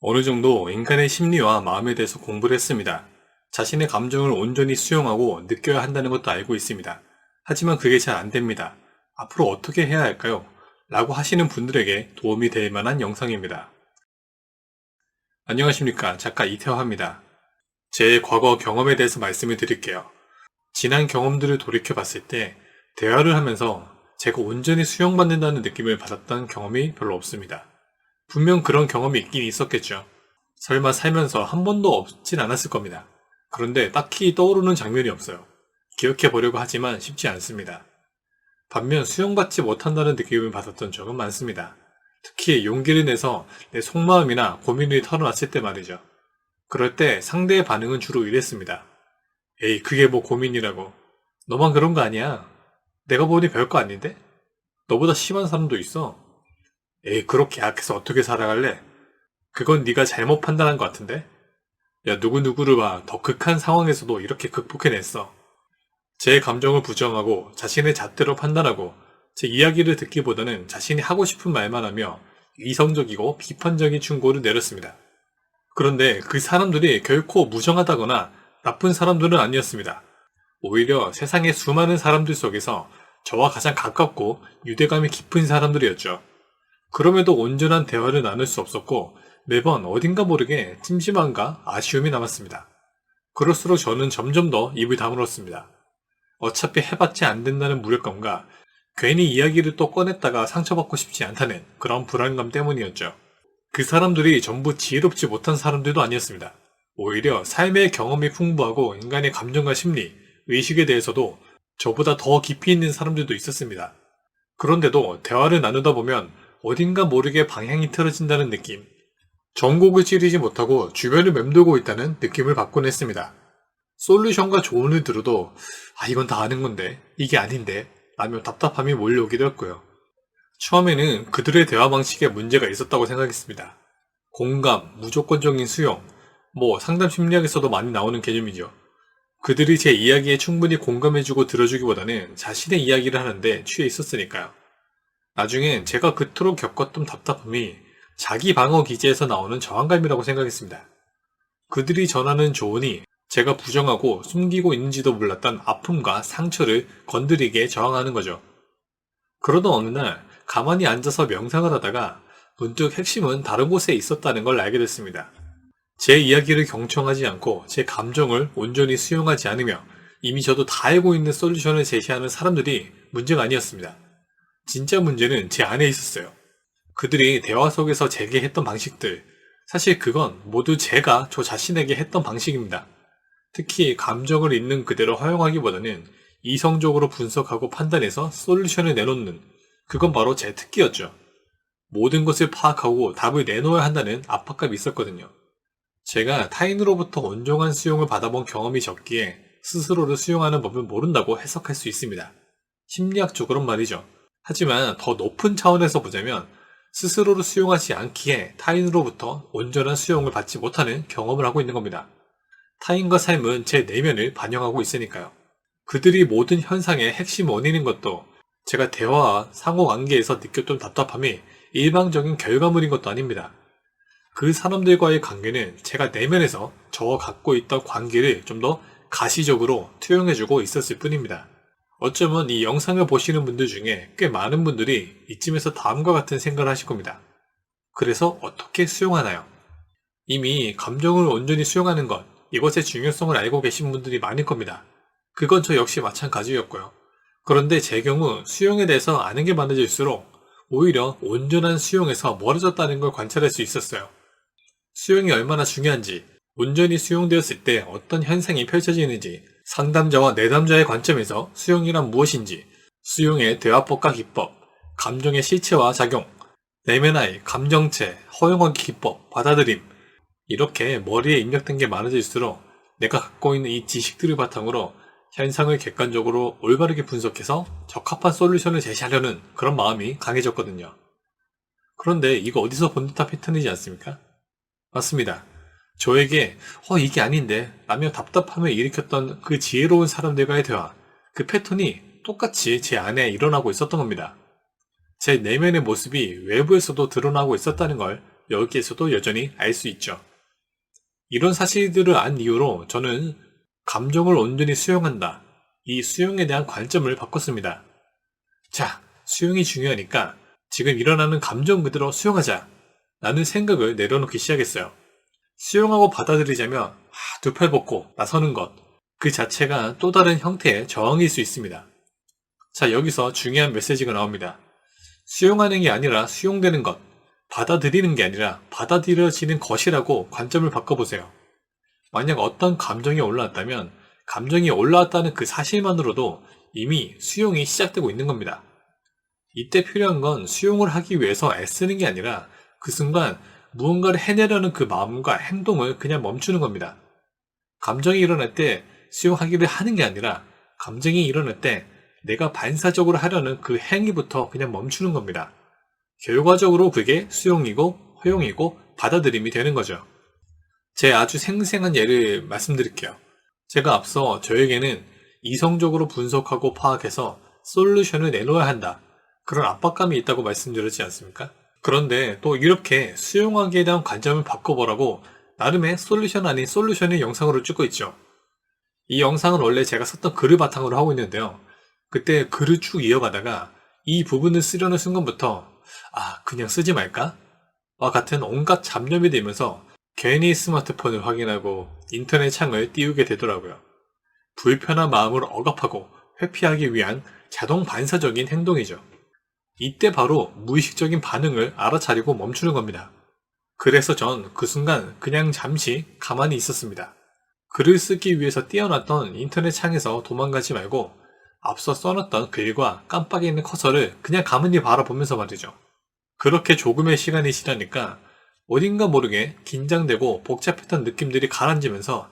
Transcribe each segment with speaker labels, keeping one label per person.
Speaker 1: 어느 정도 인간의 심리와 마음에 대해서 공부를 했습니다. 자신의 감정을 온전히 수용하고 느껴야 한다는 것도 알고 있습니다. 하지만 그게 잘 안 됩니다. 앞으로 어떻게 해야 할까요? 라고 하시는 분들에게 도움이 될 만한 영상입니다. 안녕하십니까. 작가 이태화입니다. 제 과거 경험에 대해서 말씀을 드릴게요. 지난 경험들을 돌이켜 봤을 때 대화를 하면서 제가 온전히 수용받는다는 느낌을 받았던 경험이 별로 없습니다. 분명 그런 경험이 있긴 있었겠죠. 설마 살면서 한 번도 없진 않았을 겁니다. 그런데 딱히 떠오르는 장면이 없어요. 기억해 보려고 하지만 쉽지 않습니다. 반면 수용받지 못한다는 느낌을 받았던 적은 많습니다. 특히 용기를 내서 내 속마음이나 고민을 털어놨을 때 말이죠. 그럴 때 상대의 반응은 주로 이랬습니다. 에이, 그게 뭐 고민이라고. 너만 그런 거 아니야. 내가 보니 별거 아닌데? 너보다 심한 사람도 있어. 에이, 그렇게 약해서 어떻게 살아갈래? 그건 네가 잘못 판단한 것 같은데? 야, 누구누구를 봐. 더 극한 상황에서도 이렇게 극복해냈어. 제 감정을 부정하고 자신의 잣대로 판단하고 제 이야기를 듣기보다는 자신이 하고 싶은 말만 하며 이성적이고 비판적인 충고를 내렸습니다. 그런데 그 사람들이 결코 무정하다거나 나쁜 사람들은 아니었습니다. 오히려 세상의 수많은 사람들 속에서 저와 가장 가깝고 유대감이 깊은 사람들이었죠. 그럼에도 온전한 대화를 나눌 수 없었고 매번 어딘가 모르게 찜찜함과 아쉬움이 남았습니다. 그럴수록 저는 점점 더 입을 다물었습니다. 어차피 해봤지 안 된다는 무력감과 괜히 이야기를 또 꺼냈다가 상처받고 싶지 않다는 그런 불안감 때문이었죠. 그 사람들이 전부 지혜롭지 못한 사람들도 아니었습니다. 오히려 삶의 경험이 풍부하고 인간의 감정과 심리, 의식에 대해서도 저보다 더 깊이 있는 사람들도 있었습니다. 그런데도 대화를 나누다 보면 어딘가 모르게 방향이 틀어진다는 느낌, 전곡을 찌르지 못하고 주변을 맴돌고 있다는 느낌을 받곤 했습니다. 솔루션과 조언을 들어도 이건 다 아는 건데 이게 아닌데 라며 답답함이 몰려오기도 했고요. 처음에는 그들의 대화 방식에 문제가 있었다고 생각했습니다. 공감, 무조건적인 수용, 상담 심리학에서도 많이 나오는 개념이죠. 그들이 제 이야기에 충분히 공감해주고 들어주기보다는 자신의 이야기를 하는데 취해 있었으니까요. 나중엔 제가 그토록 겪었던 답답함이 자기 방어 기제에서 나오는 저항감이라고 생각했습니다. 그들이 전하는 조언이 제가 부정하고 숨기고 있는지도 몰랐던 아픔과 상처를 건드리게 저항하는 거죠. 그러던 어느 날 가만히 앉아서 명상을 하다가 문득 핵심은 다른 곳에 있었다는 걸 알게 됐습니다. 제 이야기를 경청하지 않고 제 감정을 온전히 수용하지 않으며 이미 저도 다 알고 있는 솔루션을 제시하는 사람들이 문제가 아니었습니다. 진짜 문제는 제 안에 있었어요. 그들이 대화 속에서 제게 했던 방식들, 사실 그건 모두 제가 저 자신에게 했던 방식입니다. 특히 감정을 있는 그대로 허용하기보다는 이성적으로 분석하고 판단해서 솔루션을 내놓는, 그건 바로 제 특기였죠. 모든 것을 파악하고 답을 내놓아야 한다는 압박감이 있었거든요. 제가 타인으로부터 온전한 수용을 받아본 경험이 적기에 스스로를 수용하는 법을 모른다고 해석할 수 있습니다. 심리학적으로는 말이죠. 하지만 더 높은 차원에서 보자면 스스로를 수용하지 않기에 타인으로부터 온전한 수용을 받지 못하는 경험을 하고 있는 겁니다. 타인과 삶은 제 내면을 반영하고 있으니까요. 그들이 모든 현상의 핵심 원인인 것도 제가 대화와 상호관계에서 느꼈던 답답함이 일방적인 결과물인 것도 아닙니다. 그 사람들과의 관계는 제가 내면에서 저와 갖고 있던 관계를 좀 더 가시적으로 투영해주고 있었을 뿐입니다. 어쩌면 이 영상을 보시는 분들 중에 꽤 많은 분들이 이쯤에서 다음과 같은 생각을 하실 겁니다. 그래서 어떻게 수용하나요? 이미 감정을 온전히 수용하는 것, 이것의 중요성을 알고 계신 분들이 많을 겁니다. 그건 저 역시 마찬가지였고요. 그런데 제 경우 수용에 대해서 아는 게 많아질수록 오히려 온전한 수용에서 멀어졌다는 걸 관찰할 수 있었어요. 수용이 얼마나 중요한지, 온전히 수용되었을 때 어떤 현상이 펼쳐지는지, 상담자와 내담자의 관점에서 수용이란 무엇인지, 수용의 대화법과 기법, 감정의 실체와 작용, 내면의 감정체, 허용하기 기법, 받아들임, 이렇게 머리에 입력된 게 많아질수록 내가 갖고 있는 이 지식들을 바탕으로 현상을 객관적으로 올바르게 분석해서 적합한 솔루션을 제시하려는 그런 마음이 강해졌거든요. 그런데 이거 어디서 본 듯한 패턴이지 않습니까? 맞습니다. 저에게 이게 아닌데 라며 답답함을 일으켰던 그 지혜로운 사람들과의 대화, 그 패턴이 똑같이 제 안에 일어나고 있었던 겁니다. 제 내면의 모습이 외부에서도 드러나고 있었다는 걸 여기에서도 여전히 알 수 있죠. 이런 사실들을 안 이유로 저는 감정을 온전히 수용한다. 이 수용에 대한 관점을 바꿨습니다. 자, 수용이 중요하니까 지금 일어나는 감정 그대로 수용하자. 라는 생각을 내려놓기 시작했어요. 수용하고 받아들이자면 두 팔 벗고 나서는 것, 그 자체가 또 다른 형태의 저항일 수 있습니다. 자, 여기서 중요한 메시지가 나옵니다. 수용하는 게 아니라 수용되는 것, 받아들이는 게 아니라 받아들여지는 것이라고 관점을 바꿔보세요. 만약 어떤 감정이 올라왔다면 감정이 올라왔다는 그 사실만으로도 이미 수용이 시작되고 있는 겁니다. 이때 필요한 건 수용을 하기 위해서 애쓰는 게 아니라 그 순간 무언가를 해내려는 그 마음과 행동을 그냥 멈추는 겁니다. 감정이 일어날 때 수용하기를 하는 게 아니라 감정이 일어날 때 내가 반사적으로 하려는 그 행위부터 그냥 멈추는 겁니다. 결과적으로 그게 수용이고 허용이고 받아들임이 되는 거죠. 제 아주 생생한 예를 말씀드릴게요. 제가 앞서 저에게는 이성적으로 분석하고 파악해서 솔루션을 내놓아야 한다. 그런 압박감이 있다고 말씀드렸지 않습니까? 그런데 또 이렇게 수용하기에 대한 관점을 바꿔보라고 나름의 솔루션 아닌 솔루션의 영상으로 찍고 있죠. 이 영상은 원래 제가 썼던 글을 바탕으로 하고 있는데요. 그때 글을 쭉 이어가다가 이 부분을 쓰려는 순간부터 그냥 쓰지 말까? 와 같은 온갖 잡념이 들면서 괜히 스마트폰을 확인하고 인터넷 창을 띄우게 되더라고요. 불편한 마음을 억압하고 회피하기 위한 자동 반사적인 행동이죠. 이때 바로 무의식적인 반응을 알아차리고 멈추는 겁니다. 그래서 전 그 순간 그냥 잠시 가만히 있었습니다. 글을 쓰기 위해서 띄워놨던 인터넷 창에서 도망가지 말고 앞서 써놨던 글과 깜빡이 있는 커서를 그냥 가만히 바라보면서 말이죠. 그렇게 조금의 시간이 지나니까 어딘가 모르게 긴장되고 복잡했던 느낌들이 가라앉으면서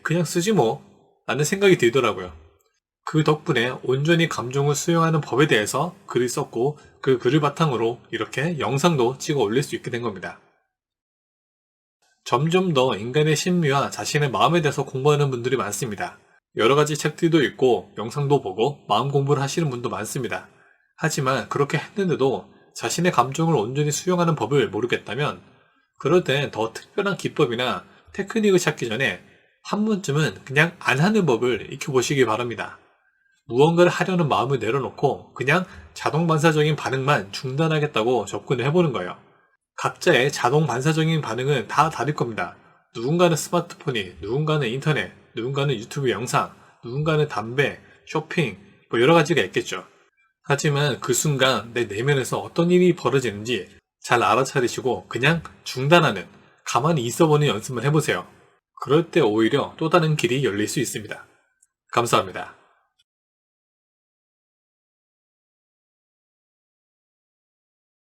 Speaker 1: 그냥 쓰지 뭐 라는 생각이 들더라고요. 그 덕분에 온전히 감정을 수용하는 법에 대해서 글을 썼고 그 글을 바탕으로 이렇게 영상도 찍어 올릴 수 있게 된 겁니다. 점점 더 인간의 심리와 자신의 마음에 대해서 공부하는 분들이 많습니다. 여러 가지 책들도 읽고 영상도 보고 마음 공부를 하시는 분도 많습니다. 하지만 그렇게 했는데도 자신의 감정을 온전히 수용하는 법을 모르겠다면 그럴 땐 더 특별한 기법이나 테크닉을 찾기 전에 한 번쯤은 그냥 안 하는 법을 익혀보시기 바랍니다. 무언가를 하려는 마음을 내려놓고 그냥 자동 반사적인 반응만 중단하겠다고 접근을 해보는 거예요. 각자의 자동 반사적인 반응은 다 다를 겁니다. 누군가는 스마트폰이, 누군가는 인터넷, 누군가는 유튜브 영상, 누군가는 담배, 쇼핑, 여러 가지가 있겠죠. 하지만 그 순간 내 내면에서 어떤 일이 벌어지는지 잘 알아차리시고 그냥 중단하는, 가만히 있어보는 연습만 해보세요. 그럴 때 오히려 또 다른 길이 열릴 수 있습니다. 감사합니다.